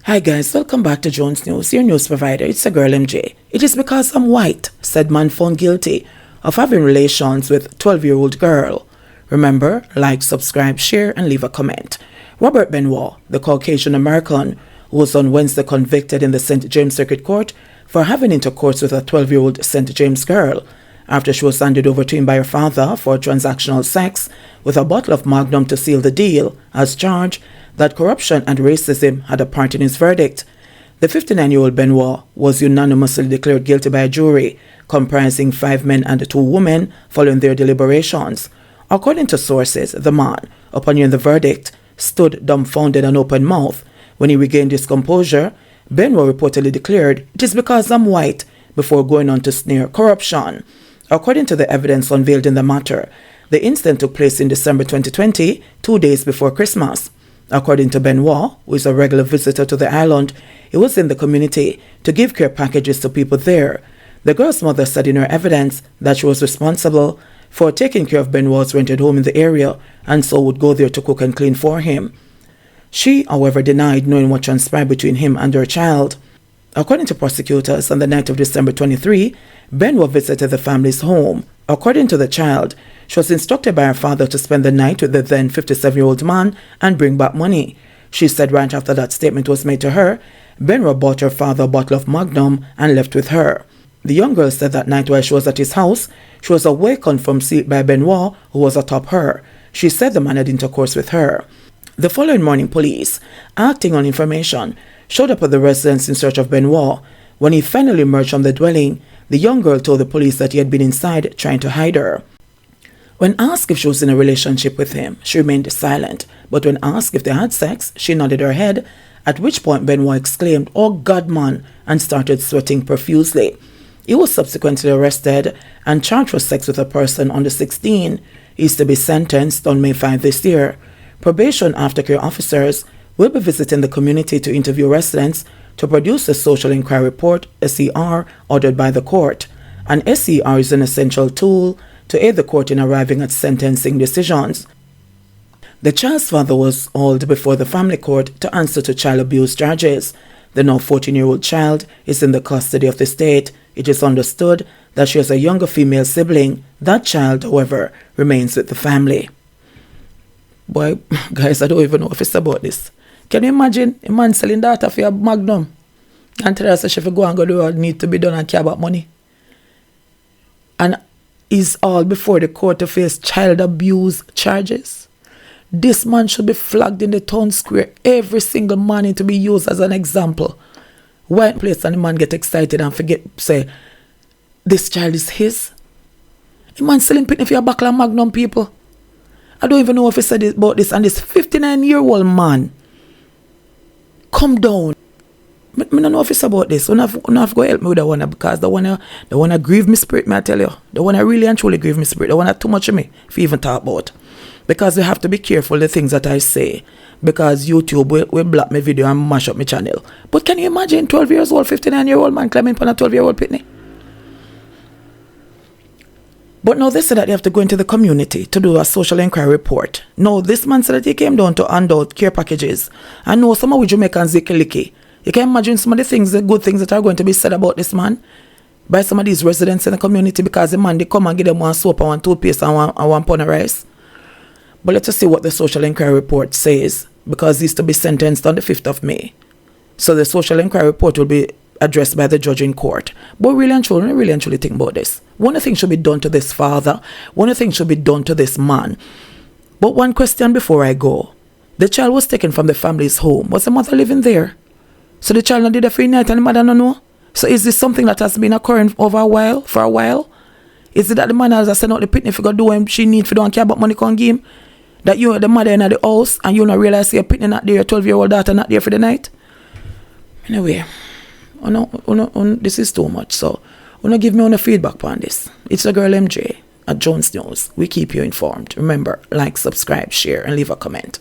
Hi guys, welcome back to Jones News, your news provider. It's the girl MJ. It is because I'm white, said man found guilty of having relations with 12-year-old girl. Remember, like, subscribe, share, and leave a comment. Robert Benoit, the Caucasian American, was on Wednesday convicted in the St. James Circuit Court for having intercourse with a 12-year-old St. James girl after she was handed over to him by her father for transactional sex with a bottle of Magnum to seal the deal, as charged that corruption and racism had a part in his verdict. The 59-year-old Benoit was unanimously declared guilty by a jury comprising 5 men and 2 women following their deliberations. According to sources, the man, upon hearing the verdict, stood dumbfounded and open-mouthed. When he regained his composure, Benoit reportedly declared, "It is because I'm white," before going on to sneer corruption. According to the evidence unveiled in the matter, the incident took place in December 2020, 2 days before Christmas. According to Benoit, who is a regular visitor to the island, he was in the community to give care packages to people there. The girl's mother said in her evidence that she was responsible for taking care of Benoit's rented home in the area and so would go there to cook and clean for him. She, however, denied knowing what transpired between him and her child. According to prosecutors, on the night of December 23, Benoit visited the family's home. According to the child, she was instructed by her father to spend the night with the then 57-year-old man and bring back money. She said right after that statement was made to her, Benoit bought her father a bottle of Magnum and left with her. The young girl said that night while she was at his house, she was awakened from sleep by Benoit, who was atop her. She said the man had intercourse with her. The following morning, police, acting on information, showed up at the residence in search of Benoit. When he finally emerged from the dwelling, the young girl told the police that he had been inside trying to hide her. When asked if she was in a relationship with him, she remained silent, but when asked if they had sex, she nodded her head, at which point Benoit exclaimed, "Oh God, man," and started sweating profusely. He was subsequently arrested and charged for sex with a person under 16. He is to be sentenced on May 5 this year. Probation aftercare officers will be visiting the community to interview residents to produce a social inquiry report, SER, ordered by the court. An SER is an essential tool to aid the court in arriving at sentencing decisions. The child's father was hauled before the family court to answer to child abuse charges. The now 14-year-old child is in the custody of the state. It is understood that she has a younger female sibling. That child, however, remains with the family. Boy, guys, I don't even know if it's about this. Can you imagine a man selling data for a Magnum and tell us if you go and go do what need to be done and care about money? And is all before the court to face child abuse charges? This man should be flagged in the town square every single morning to be used as an example. One place and the man get excited and forget, say, this child is his. The man selling pitney for a buckle of Magnum, people. I don't even know if he said about this. And this 59-year-old man, come down. I don't know if it's about this. You have to go help me with that one, because the one grieve me spirit, me I tell you. The one really and truly grieve me spirit. The one too much of me, if you even talk about. Because we have to be careful the things that I say. Because YouTube will block my video and mash up my channel. But can you imagine 12 years old, 59-year-old man climbing upon a 12-year-old pitney? But now they said that they have to go into the community to do a social inquiry report. No, this man said that he came down to hand out care packages. I know some of we Jamaicans licky. You can imagine some of the things, the good things that are going to be said about this man by some of these residents in the community, because the man, they come and give them one soap and one toothpaste and one pound of rice. But let's just see what the social inquiry report says, because he's to be sentenced on the 5th of May. So the social inquiry report will be addressed by the judge in court. But really and truly think about this. One thing should be done to this father. One thing should be done to this man. But one question before I go. The child was taken from the family's home. Was the mother living there? So the child not did a free night and the mother don't know? So is this something that has been occurring for a while? Is it that the man has sent out the pitney if you go do what she need for don't care about money can give him? That you the mother in the house and you not realize your pitney not there, your 12-year-old daughter not there for the night? Anyway, this is too much. So, give me feedback on this. It's the girl MJ at Jones News. We keep you informed. Remember, like, subscribe, share, and leave a comment.